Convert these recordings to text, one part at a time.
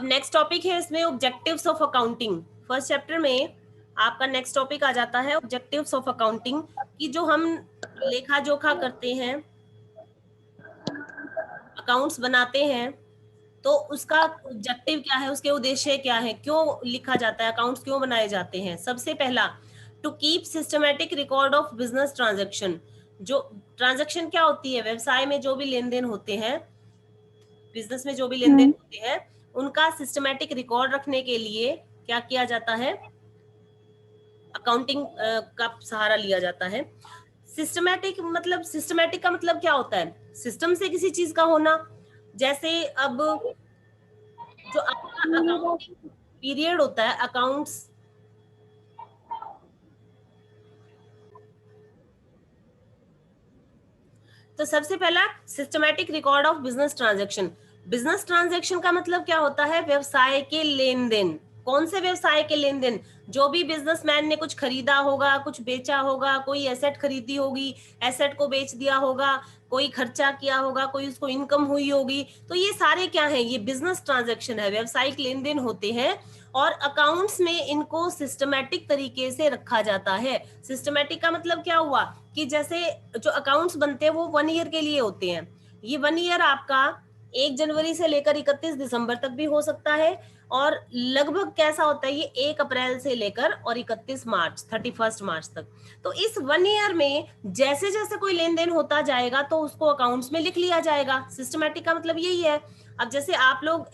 अब next topic है इसमें objectives of accounting. First chapter में आपका नेक्स्ट टॉपिक आ जाता है ऑब्जेक्टिव्स ऑफ अकाउंटिंग की जो हम लेखा जोखा करते हैं, अकाउंट्स बनाते हैं, तो उसका ऑब्जेक्टिव क्या है, उसके उद्देश्य क्या है, क्यों लिखा जाता है, अकाउंट्स क्यों बनाए जाते हैं। सबसे पहला, to keep systematic record of business transaction. जो ट्रांजैक्शन क्या होती है, व्यवसाय में जो भी लेन देन होते हैं, बिजनेस में जो भी लेन देन होते हैं, उनका सिस्टमेटिक रिकॉर्ड रखने के लिए क्या किया जाता है, अकाउंटिंग का सहारा लिया जाता है। सिस्टमेटिक का मतलब क्या होता है, सिस्टम से किसी चीज का होना। जैसे अब जो आपका अकाउंटिंग पीरियड होता है, अकाउंट्स तो सबसे पहला systematic record of business transaction. Business transaction का मतलब क्या होता है, व्यवसाय के लेन देन। कौन से व्यवसाय के लेन देन, जो भी बिजनेसमैन ने कुछ खरीदा होगा, कुछ बेचा होगा, कोई एसेट खरीदी होगी, एसेट को बेच दिया होगा, कोई खर्चा किया होगा, कोई उसको इनकम हुई होगी, तो ये सारे क्या है, ये बिजनेस ट्रांजैक्शन है, व्यवसायिक लेन देन होते हैं। और अकाउंट्स में इनको सिस्टमैटिक तरीके से रखा जाता है। सिस्टमैटिक का मतलब क्या हुआ कि जैसे जो अकाउंट्स बनते हैं वो 1 ईयर के लिए होते हैं। ये 1 ईयर आपका 1 जनवरी से लेकर 31 दिसंबर तक भी हो सकता है, और लगभग कैसा होता है, ये 1 अप्रैल से लेकर और 31 मार्च 31 मार्च तक। तो इस 1 ईयर में जैसे जैसे कोई लेन देन होता जाएगा तो उसको अकाउंट्स में लिख लिया जाएगा। सिस्टमैटिक का मतलब यही है। अब जैसे आप लोग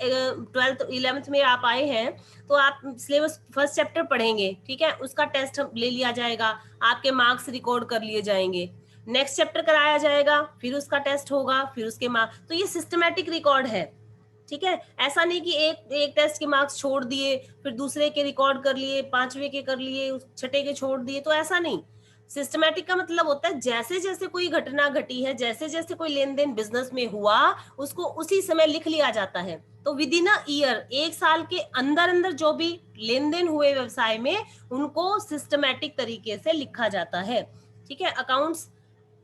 12th 11th में आप आए हैं, तो आप सिलेबस फर्स्ट चैप्टर पढ़ेंगे, ठीक है, उसका टेस्ट ले लिया जाएगा, आपके मार्क्स रिकॉर्ड कर लिए जाएंगे, नेक्स्ट चैप्टर कराया जाएगा, फिर उसका टेस्ट होगा, फिर उसके मार्क्स। तो ये सिस्टमैटिक रिकॉर्ड है, ठीक है। ऐसा नहीं कि एक टेस्ट के मार्क्स छोड़ दिए, फिर दूसरे के रिकॉर्ड कर लिए, 5वें के कर लिए, छठे के छोड़ दिए, तो ऐसा नहीं। सिस्टमैटिक का मतलब होता है जैसे जैसे कोई घटना घटी है, जैसे जैसे कोई लेन देन बिजनेस में हुआ, उसको उसी समय लिख लिया जाता है। तो विद इन अ ईयर, 1 साल के अंदर अंदर जो भी लेन देन हुए व्यवसाय में, उनको सिस्टमैटिक तरीके से लिखा जाता है, ठीक है।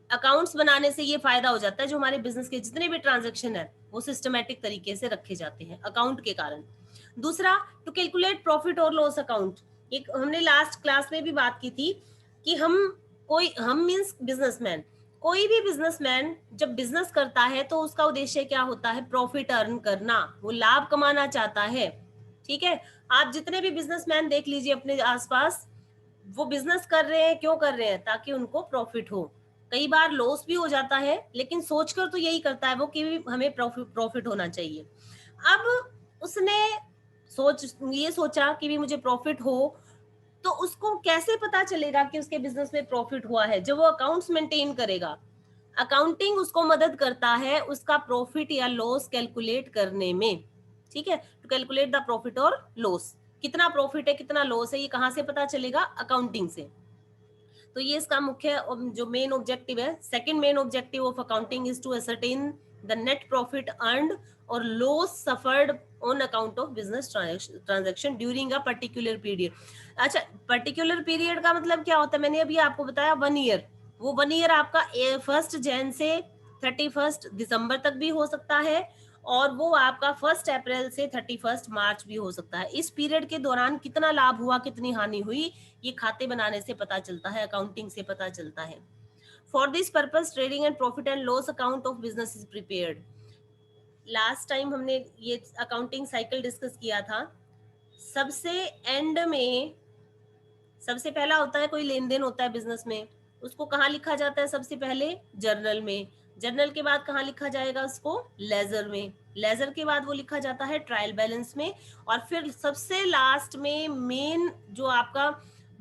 अकाउंट्स बनाने से ये फायदा हो जाता है, जो हमारे बिजनेस के जितने भी ट्रांजैक्शन है वो सिस्टमैटिक तरीके से रखे जाते हैं अकाउंट के कारण। दूसरा, टू कैलकुलेट प्रॉफिट और लॉस अकाउंट। एक हमने लास्ट क्लास में भी बात की थी कि हम मींस बिजनेसमैन, कोई भी बिजनेसमैन जब बिजनेस करता है तो उसका उद्देश्य क्या होता है, प्रॉफिट अर्न करना, वो लाभ कमाना चाहता है, ठीक है। आप जितने भी बिजनेसमैन देख लीजिए अपने आसपास, वो बिजनेस कर रहे हैं, क्यों कर रहे हैं, ताकि उनको प्रॉफिट हो। कई बार लॉस भी हो जाता है, लेकिन सोचकर तो यही करता है वो कि हमें प्रॉफिट होना चाहिए। अब उसने ये सोचा कि भी मुझे प्रॉफिट हो, तो उसको कैसे पता चलेगा कि उसके बिजनेस में प्रॉफिट हुआ है, जब वो अकाउंट्स मेंटेन करेगा। अकाउंटिंग उसको मदद करता है उसका प्रॉफिट या लॉस कैलकुलेट करने में, ठीक है। टू कैलकुलेट द प्रॉफिट और लॉस, कितना प्रॉफिट है कितना लॉस है, ये कहां से पता चलेगा, अकाउंटिंग से। तो ये इसका मुख्य जो मेन ऑब्जेक्टिव है। Second main objective of accounting is to ascertain the net profit earned और loss suffered on account of business transaction during a particular period. अच्छा, पर्टिकुलर पीरियड का मतलब क्या होता है, मैंने अभी आपको बताया 1 ईयर। वो 1 ईयर आपका 1 जनवरी से 31 दिसंबर तक भी हो सकता है, और वो आपका 1 अप्रैल से 31 मार्च भी हो सकता है। इस पीरियड के दौरान कितना लाभ हुआ, कितनी हानि हुई, ये खाते बनाने से पता चलता है, अकाउंटिंग से पता चलता है। For this purpose trading and profit and loss account of business is prepared. Last time हमने ये अकाउंटिंग साइकिल डिस्कस किया था। सबसे एंड में सबसे पहला होता है, कोई लेन देन होता है बिजनेस में, उसको कहाँ लिखा जाता है, सबसे पहले जर्नल में। जर्नल के बाद कहाँ लिखा जाएगा उसको, लेजर में। लेजर के बाद वो लिखा जाता है ट्रायल बैलेंस में। और फिर सबसे लास्ट में मेन जो आपका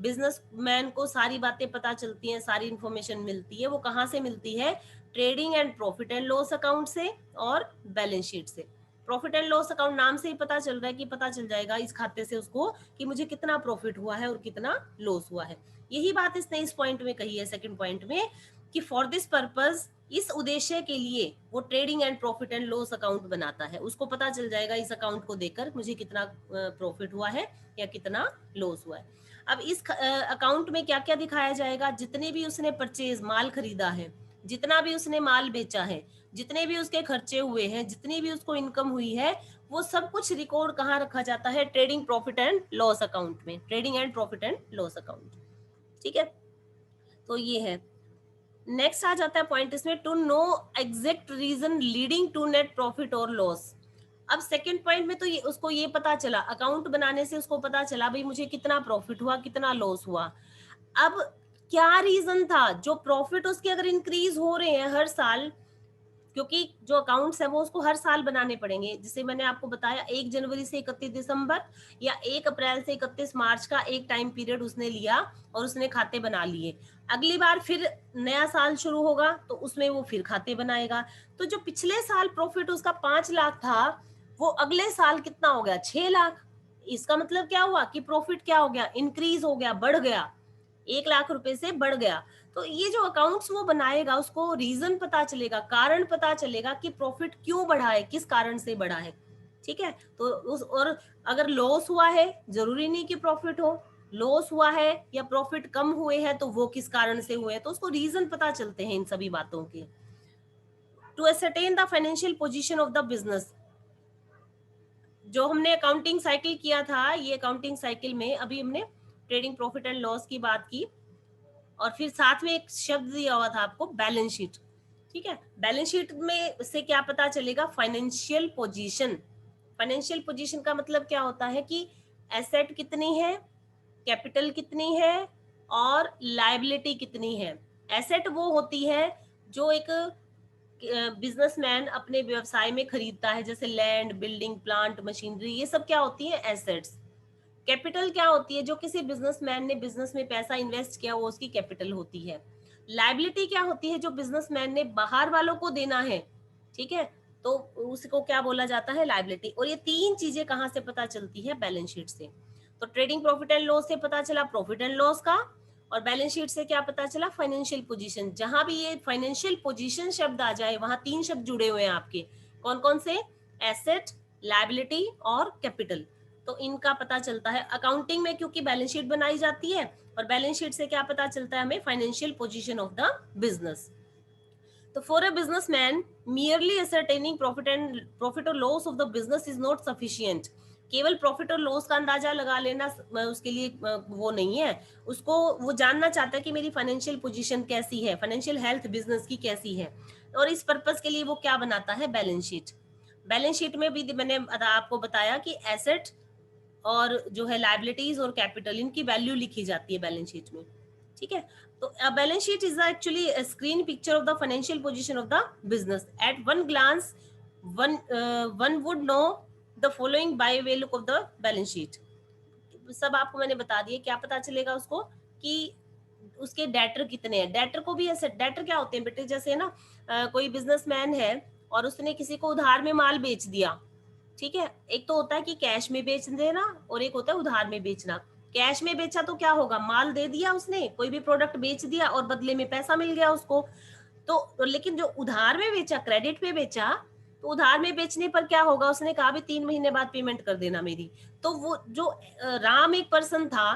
बिजनेसमैन को सारी बातें पता चलती हैं, सारी इंफॉर्मेशन मिलती है, वो कहाँ से मिलती है, trading and profit and loss account से और बैलेंस शीट से। प्रॉफिट एंड लॉस अकाउंट नाम से ही पता चल रहा है कि पता चल जाएगा इस खाते से उसको कि मुझे कितना प्रॉफिट हुआ है और कितना लॉस हुआ है। यही बात इसने इस पॉइंट में कही है, सेकंड पॉइंट में, कि फॉर दिस पर्पस, इस उद्देश्य के लिए वो trading and profit and loss account बनाता है। उसको पता चल जाएगा इस अकाउंट को देखकर मुझे कितना प्रॉफिट हुआ है या कितना लॉस हुआ है। अब इस अकाउंट में क्या क्या दिखाया जाएगा, जितने भी उसने परचेज माल खरीदा है, जितना भी उसने माल बेचा है, जितने भी उसके खर्चे हुए हैं, जितनी भी उसको इनकम हुई है, वो सब कुछ रिकॉर्ड कहाँ रखा जाता है? Trading profit and loss account में, trading and profit and loss account. ठीक है, तो ये है। नेक्स्ट आ जाता है पॉइंट इसमें, to know exact reason leading to net profit और लॉस। अब सेकंड पॉइंट में तो ये उसको ये पता चला, अकाउंट बनाने से उसको पता चला भाई मुझे कितना प्रॉफिट हुआ, कितना लॉस हुआ। अब क्या रीजन था? जो प्रॉफिट उसके अगर इंक्रीज हो रहे हैं हर साल, क्योंकि जो अकाउंट्स है वो उसको हर साल बनाने पड़ेंगे, जिसे मैंने आपको बताया 1 जनवरी से 31 दिसंबर या 1 अप्रैल से 31 मार्च का एक टाइम पीरियड उसने लिया और उसने खाते बना लिए। अगली बार फिर नया साल शुरू होगा तो उसमें वो फिर खाते बनाएगा। तो जो पिछले साल प्रॉफिट उसका 5 लाख था, वो अगले साल कितना हो गया? 6 लाख। इसका मतलब क्या हुआ कि प्रॉफिट क्या हो गया? इंक्रीज हो गया, बढ़ गया, 1 लाख रुपए से बढ़ गया। तो ये जो अकाउंट्स वो बनाएगा उसको रीजन पता चलेगा, कारण पता चलेगा कि प्रॉफिट क्यों बढ़ा है, किस कारण से बढ़ा है। ठीक है, तो उस और अगर लॉस हुआ है, जरूरी नहीं कि प्रॉफिट हो, लॉस हुआ है या प्रॉफिट कम हुए हैं तो वो किस कारण से हुए हैं, तो उसको रीजन पता चलते हैं इन सभी बातों के। To ascertain the financial position of the business, जो हमने अकाउंटिंग साइकिल किया था, ये अकाउंटिंग साइकिल में अभी हमने ट्रेडिंग प्रॉफिट एंड लॉस की बात की, और फिर साथ में एक शब्द दिया हुआ था आपको, बैलेंस शीट। ठीक है, बैलेंस शीट में से क्या पता चलेगा? Financial position. फाइनेंशियल पोजीशन का मतलब क्या होता है कि एसेट कितनी है, कैपिटल कितनी है और लायबिलिटी कितनी है। एसेट वो होती है जो एक बिजनेसमैन अपने व्यवसाय में खरीदता है, जैसे लैंड, बिल्डिंग, प्लांट, मशीनरी, ये सब क्या होती है? एसेट्स। कैपिटल क्या होती है? जो किसी बिजनेसमैन ने बिजनेस में पैसा इन्वेस्ट किया वो उसकी कैपिटल होती है। लायबिलिटी क्या होती है? जो बिजनेसमैन ने बाहर वालों को देना है, ठीक है, तो उसको क्या बोला जाता है? लायबिलिटी। और ये तीन चीजें कहाँ से पता चलती है? बैलेंस शीट से। तो ट्रेडिंग प्रॉफिट एंड लॉस से पता चला प्रॉफिट एंड लॉस का, और बैलेंस शीट से क्या पता चला? Financial position. जहां भी ये फाइनेंशियल पोजीशन शब्द आ जाए वहां 3 शब्द जुड़े हुए हैं आपके, कौन कौन से? एसेट, लायबिलिटी और कैपिटल। तो इनका पता चलता है अकाउंटिंग में, क्योंकि बैलेंस शीट बनाई जाती है, और बैलेंस शीट से क्या पता चलता है हमें? Financial position of the business. तो for a businessman merely ascertaining profit और loss of the business is not sufficient. केवल प्रॉफिट और लॉस का अंदाजा लगा लेना उसके लिए वो नहीं है। उसको वो जानना चाहता है कि मेरी फाइनेंशियल पोजीशन कैसी है, फाइनेंशियल हेल्थ बिजनेस की कैसी है, और इस पर्पस के लिए वो क्या बनाता है? Balance sheet. बैलेंस शीट में भी मैंने आपको बताया कि एसेट और जो है लायबिलिटीज और कैपिटल, इनकी वैल्यू लिखी जाती है बैलेंस शीट में। ठीक है, तो balance sheet is actually a screen picture of the financial position of the business. At one glance, one would know the following by way look of the balance sheet. सब आपको मैंने बता दिया। क्या पता चलेगा उसको? कि उसके डेटर कितने हैं। डेटर को भी ऐसे, डेटर क्या होते हैं बेटे? जैसे ना कोई बिजनेसमैन है और उसने किसी को उधार में माल बेच दिया, ठीक है, एक तो होता है कि कैश में बेच देना और एक होता है उधार में बेचना। कैश में बेचा तो क्या होगा? माल दे दिया उसने, कोई भी प्रोडक्ट बेच दिया और बदले में पैसा मिल गया उसको। तो लेकिन जो उधार में बेचा, क्रेडिट पे बेचा, तो उधार में बेचने पर क्या होगा? उसने कहा भी 3 महीने बाद पेमेंट कर देना मेरी। तो वो जो राम एक पर्सन था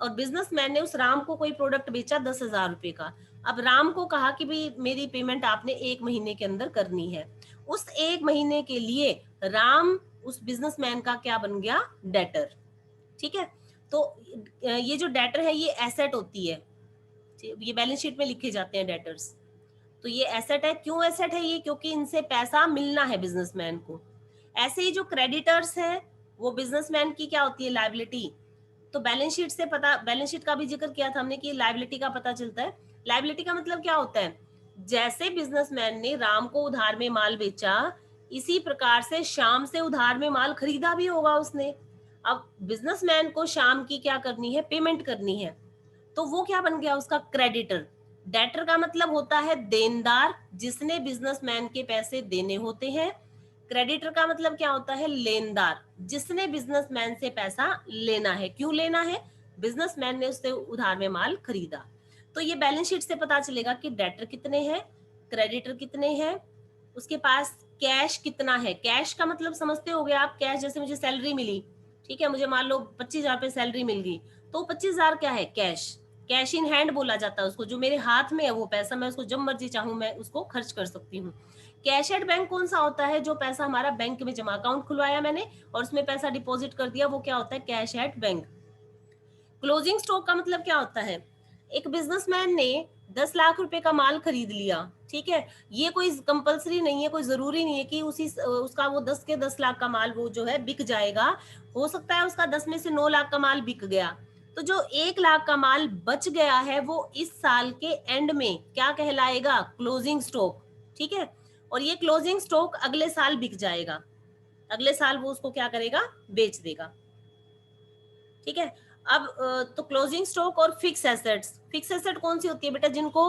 और बिजनेसमैन ने उस राम को कोई प्रोडक्ट बेचा 10,000 रुपए का। अब राम को कहा कि भी मेरी पेमेंट आपने 1 महीने के अंदर करनी है। उस 1 महीने के लिए राम उस बिजनेसमैन का क्या बन गया? डेटर। ठीक है, तो ये जो डेटर है ये एसेट होती है, ये बैलेंस शीट में लिखे जाते हैं डेटर्स। तो ये एसेट है। क्यों एसेट है ये? क्योंकि इनसे पैसा मिलना है बिजनेसमैन को। ऐसे ही जो क्रेडिटर्स है वो बिजनेसमैन की क्या होती है? लायबिलिटी। तो बैलेंस शीट से पता, बैलेंस शीट का भी जिक्र किया था हमने कि लायबिलिटी का पता चलता है। लायबिलिटी का मतलब क्या होता है? जैसे बिजनेसमैन ने राम को उधार में माल बेचा, इसी प्रकार से शाम से उधार में माल खरीदा भी होगा उसने। अब बिजनेसमैन को शाम की क्या करनी है? पेमेंट करनी है। तो वो क्या बन गया? उसका क्रेडिटर। डेटर का मतलब होता है देनदार, जिसने बिजनेसमैन के पैसे देने होते हैं। क्रेडिटर का मतलब क्या होता है? लेनदार, जिसने बिजनेसमैन से पैसा लेना है। क्यों लेना है? बिजनेसमैन ने उससे उधार में माल खरीदा। तो ये बैलेंस शीट से पता चलेगा कि डेटर कितने हैं, क्रेडिटर कितने हैं, उसके पास कैश कितना है। कैश का मतलब समझते हो गए आप? कैश, जैसे मुझे सैलरी मिली, ठीक है, मुझे मान लो 25,000 पे सैलरी मिल गई, तो 25,000 क्या है? कैश। कैश इन हैंड बोला जाता है उसको, जो मेरे हाथ में है वो पैसा, मैं उसको जब मर्जी चाहूं मैं उसको खर्च कर सकती हूँ। कैश एट बैंक कौन सा होता है? जो पैसा हमारा बैंक में जमा, अकाउंट खुलवाया मैंने और उसमें पैसा डिपॉजिट कर दिया, वो क्या होता है? Cash at bank. Closing stock का मतलब क्या होता है? एक बिजनेसमैन ने 10 लाख रुपए का माल खरीद लिया, ठीक है? ये कोई कंपलसरी नहीं है, कोई जरूरी नहीं है कि उसका वो 10 के 10 लाख का माल वो जो है बिक जाएगा। हो सकता है उसका 10 में से 9 लाख का माल बिक गया, तो जो 1 लाख का माल बच गया है वो इस साल के एंड में क्या कहलाएगा? क्लोजिंग स्टॉक, ठीक है? और ये क्लोजिंग स्टॉक अगले साल बिक जाएगा, अगले साल वो उसको क्या करेगा? बेच देगा, ठीक है? अब तो क्लोजिंग स्टॉक और फिक्स एसेट्स, फिक्स एसेट कौन सी होती है बेटा? जिनको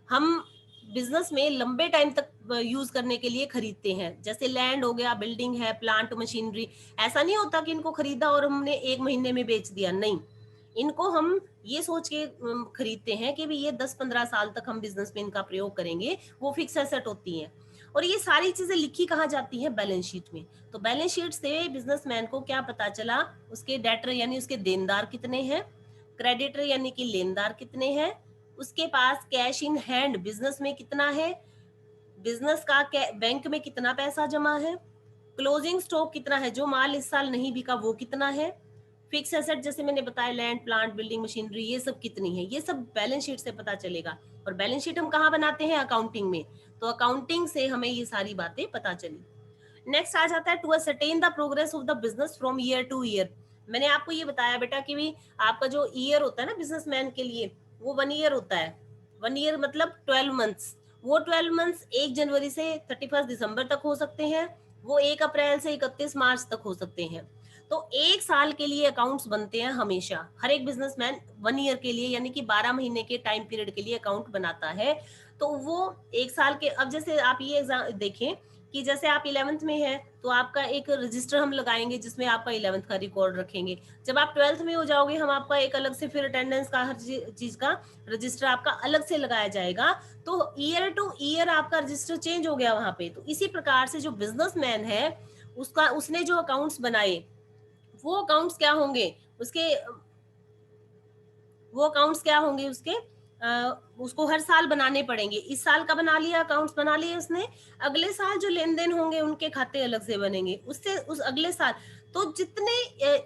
हम बिजनेस में लंबे टाइम तक यूज करने के लिए खरीदते हैं, जैसे लैंड हो गया, बिल्डिंग है, प्लांट मशीनरी। ऐसा नहीं होता कि इनको खरीदा और हमने 1 महीने में बेच दिया, नहीं। इनको हम ये सोच के खरीदते हैं कि भी ये 10-15 साल तक हम बिजनेस में इनका प्रयोग करेंगे, वो फिक्स एसेट होती हैं। और ये सारी चीजें लिखी कहाँ जाती हैं? बैलेंस शीट में। तो बैलेंस शीट से बिजनेसमैन को क्या पता चला? उसके डेटर यानी उसके देनदार कितने हैं, क्रेडिटर यानी कि लेनदार कितने हैं, उसके पास कैश इन हैंड बिजनेस में कितना है, बिजनेस का बैंक में कितना पैसा जमा है, क्लोजिंग स्टॉक कितना है, जो माल इस साल नहीं बिका वो कितना है, फिक्स एसेट जैसे मैंने बताया लैंड प्लांट बिल्डिंग मशीनरी ये सब कितनी है, ये सब बैलेंस शीट से पता चलेगा। और बैलेंस शीट हम कहाँ बनाते हैं? अकाउंटिंग में। तो अकाउंटिंग से हमें ये सारी बातें पता चली। नेक्स्ट आ जाता है to ascertain the progress of the business from year to year. मैंने आपको ये बताया बेटा कि भी आपका जो ईयर होता है ना बिजनेसमैन के लिए, वो 1 ईयर होता है। 1 ईयर मतलब 12 मंथ्स। वो 12 मंथ्स 1 जनवरी से 31 दिसंबर तक हो सकते हैं, वो 1 अप्रैल से 31 मार्च तक हो सकते हैं। तो 1 साल के लिए अकाउंट्स बनते हैं हमेशा। हर एक बिजनेसमैन 1 ईयर के लिए यानी कि 12 महीने के टाइम पीरियड के लिए अकाउंट बनाता है। तो वो 1 साल के, अब जैसे आप ये एग्जाम देखें कि जैसे आप 11th में हैं तो आपका एक रजिस्टर हम लगाएंगे जिसमें आपका 11th का रिकॉर्ड रखेंगे। जब आप 12th में हो जाओगे हम आपका एक अलग से फिर अटेंडेंस का हर चीज का रजिस्टर आपका अलग से लगाया जाएगा। तो ईयर टू ईयर आपका रजिस्टर चेंज हो गया वहां पे। तो इसी प्रकार से जो बिजनेसमैन है उसने जो अकाउंट्स बनाए वो अकाउंट्स क्या होंगे? वो अकाउंट्स क्या होंगे उसके? उसको हर साल बनाने पड़ेंगे। इस साल का बना लिया, अकाउंट्स बना लिए उसने, अगले साल जो लेन देन होंगे उनके खाते अलग से बनेंगे, उससे उस अगले साल। तो जितने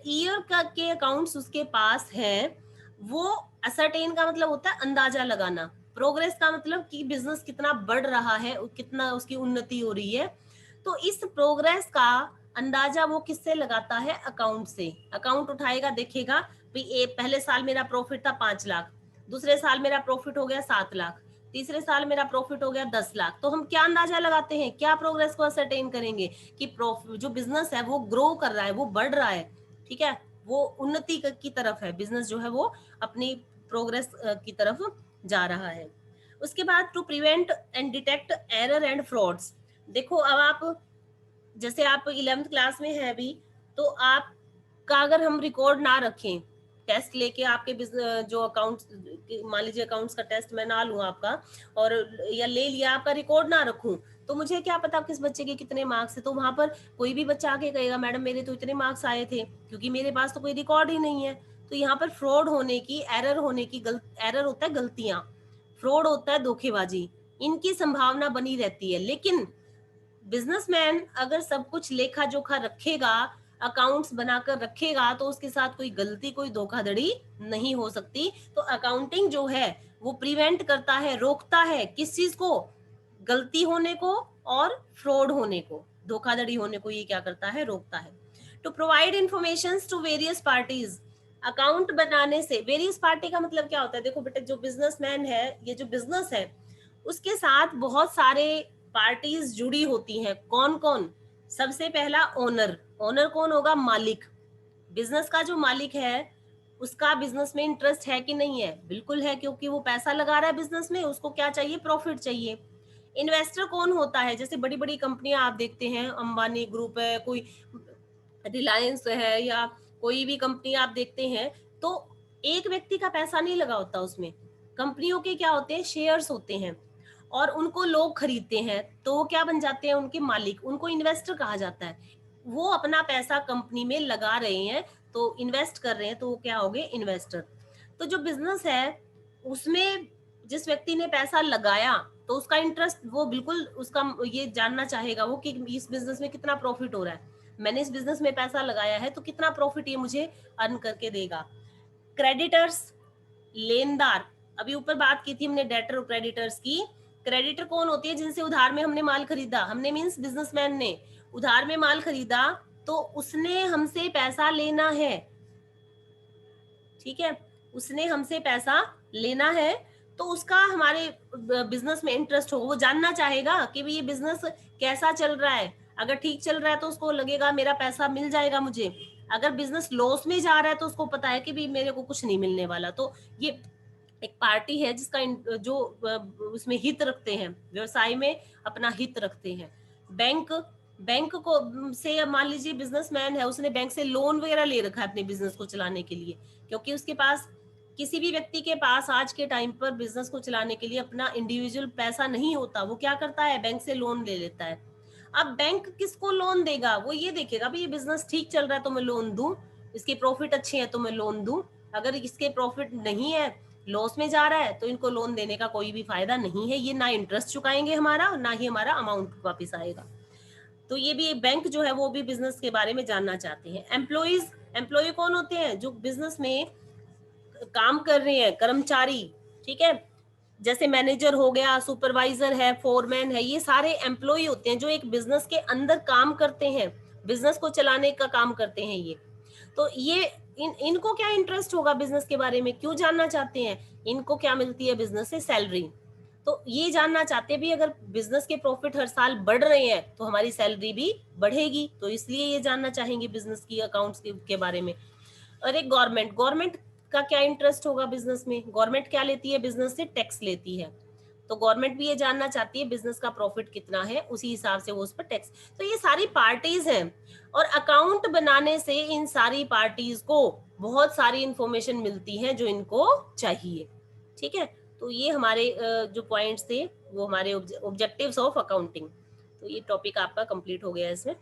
ईयर का के अकाउंट्स उसके पास हैं, वो असरटेन का मतलब होता है अंदाजा लगाना, प्रोग्रेस का मतलब कि बिजनेस कितना बढ़ रहा है, कितना उसकी उन्नति हो रही है। तो इस प्रोग्रेस का अंदाजा वो किससे लगाता है? अकाउंट से। अकाउंट उठाएगा, देखेगा भाई पहले साल मेरा प्रॉफिट था 5 लाख, दूसरे साल मेरा प्रॉफिट हो गया 7 लाख, तीसरे साल मेरा प्रॉफिट हो गया 10 लाख। तो हम क्या अंदाजा लगाते हैं, क्या प्रोग्रेस को असरटेन करेंगे कि जो बिजनेस है वो ग्रो कर रहा है, वो बढ़ रहा है, ठीक है, वो उन्नति की तरफ है, बिजनेस जो है वो अपनी प्रोग्रेस की तरफ जा रहा है। उसके बाद to prevent and detect error and frauds. देखो अब आप जैसे आप 11th क्लास में है अभी, तो आपका अगर हम रिकॉर्ड ना रखें, टेस्ट लेके आपके जो अकाउंट्स, मान लीजिए अकाउंट्स का टेस्ट मैं ना लूं आपका, और या ले लिया आपका रिकॉर्ड ना रखूं, तो मुझे क्या पता किस बच्चे के कितने मार्क्स है। तो वहां पर कोई भी बच्चा आके कहेगा मैडम मेरे तो इतने मार्क्स आए थे, क्योंकि मेरे पास तो कोई रिकॉर्ड ही नहीं है। तो यहाँ पर फ्रॉड होने की, एरर होने की, एरर होता है गलतियां, फ्रॉड होता है धोखेबाजी, इनकी संभावना बनी रहती है। लेकिन बिजनेसमैन अगर सब कुछ लेखा जोखा रखेगा, अकाउंट्स बनाकर रखेगा, तो उसके साथ कोई गलती, कोई धोखाधड़ी नहीं हो सकती। तो अकाउंटिंग जो है वो प्रिवेंट करता है, रोकता है किस चीज को? गलती होने को और फ्रॉड होने को, धोखाधड़ी होने को ये क्या करता है? रोकता है। To provide information to various parties. Account बनाने से वेरियस पार्टी का मतलब क्या होता है? देखो बेटे, जो बिजनेसमैन है, ये जो बिजनेस है उसके साथ बहुत सारे पार्टीज जुड़ी होती हैं। कौन कौन? सबसे पहला ओनर। ओनर कौन होगा? मालिक। बिजनेस का जो मालिक है उसका बिजनेस में इंटरेस्ट है कि नहीं है? बिल्कुल है, क्योंकि वो पैसा लगा रहा है बिजनेस में, उसको क्या चाहिए? प्रॉफिट चाहिए। इन्वेस्टर कौन होता है? जैसे बड़ी बड़ी कंपनियां आप देखते हैं, अंबानी ग्रुप है, कोई रिलायंस है, या कोई भी कंपनी आप देखते हैं, तो एक व्यक्ति का पैसा नहीं लगा होता उसमें। कंपनियों के क्या होते हैं? शेयर्स होते हैं, और उनको लोग खरीदते हैं, तो वो क्या बन जाते हैं? उनके मालिक। उनको इन्वेस्टर कहा जाता है। वो अपना पैसा कंपनी में लगा रहे हैं, तो इन्वेस्ट कर रहे हैं, तो वो क्या हो गए? इन्वेस्टर। तो जो बिजनेस है उसमें जिस व्यक्ति ने पैसा लगाया, तो तो उसका इंटरेस्ट वो बिल्कुल उसका ये जानना चाहेगा वो कि इस बिजनेस में कितना प्रॉफिट हो रहा है, मैंने इस बिजनेस में पैसा लगाया है तो कितना प्रॉफिट ये मुझे अर्न करके देगा। क्रेडिटर्स, लेनदार, अभी ऊपर बात की थी हमने डेटर और क्रेडिटर्स की। क्रेडिटर कौन होती है? जिनसे उधार में हमने माल खरीदा, हमने मीन्स बिजनेसमैन ने उधार में माल खरीदा तो उसने हमसे पैसा लेना है, ठीक है, उसने हमसे पैसा लेना है तो उसका हमारे बिजनेस में इंटरेस्ट होगा, वो जानना चाहेगा कि भाई ये बिजनेस कैसा चल रहा है। अगर ठीक चल रहा है तो उसको लगेगा मेरा पैसा मिल जाएगा मुझे, अगर बिजनेस लॉस में जा रहा है तो उसको पता है कि भाई मेरे को कुछ नहीं मिलने वाला। तो ये एक पार्टी है जिसका जो उसमें हित रखते हैं, व्यवसाय में अपना हित रखते हैं। बैंक, बैंक को से मान लीजिए बिजनेसमैन है, उसने बैंक से लोन वगैरह ले रखा है अपने बिजनेस को चलाने के लिए, क्योंकि उसके पास, किसी भी व्यक्ति के पास आज के टाइम पर बिजनेस को चलाने के लिए अपना इंडिविजुअल पैसा नहीं होता, वो क्या करता है? बैंक से लोन ले लेता है। अब बैंक किसको लोन देगा? वो ये देखेगा भाई ये बिजनेस ठीक चल रहा है तो मैं लोन दूं, इसके प्रॉफिट अच्छे हैं तो मैं लोन दूं, अगर इसके प्रॉफिट नहीं है, लॉस में जा रहा है, तो इनको लोन देने का कोई भी फायदा नहीं है, ये ना इंटरेस्ट चुकाएंगे हमारा, ना ही हमारा अमाउंट वापस आएगा। तो ये भी बैंक जो है वो भी बिजनेस के बारे में जानना चाहते हैं। एम्प्लॉइज, एम्प्लॉय कौन होते हैं? जो बिजनेस में काम कर रहे हैं, कर्मचारी, ठीक है, जैसे मैनेजर हो गया, सुपरवाइजर है, फोरमैन है, ये सारे एम्प्लॉय होते हैं जो एक बिजनेस के अंदर काम करते हैं, बिजनेस को चलाने का काम करते हैं ये। तो ये इनको क्या इंटरेस्ट होगा बिजनेस के बारे में, क्यों जानना चाहते हैं? इनको क्या मिलती है बिजनेस से? सैलरी। तो ये जानना चाहते भी अगर बिजनेस के प्रॉफिट हर साल बढ़ रहे हैं तो हमारी सैलरी भी बढ़ेगी, तो इसलिए ये जानना चाहेंगे बिजनेस की अकाउंट्स के बारे में। और एक गवर्नमेंट, गवर्नमेंट का क्या इंटरेस्ट होगा बिजनेस में? गवर्नमेंट क्या लेती है बिजनेस से? टैक्स लेती है, तो गवर्नमेंट भी ये जानना चाहती है बिजनेस का प्रॉफिट कितना है, उसी हिसाब से वो उस पर टैक्स। तो ये सारी पार्टीज हैं और अकाउंट बनाने से इन सारी पार्टीज को बहुत सारी इंफॉर्मेशन मिलती है जो इनको चाहिए, ठीक है। तो ये हमारे जो पॉइंट्स थे वो हमारे ऑब्जेक्टिव्स ऑफ अकाउंटिंग। तो ये टॉपिक आपका कंप्लीट हो गया इसमें।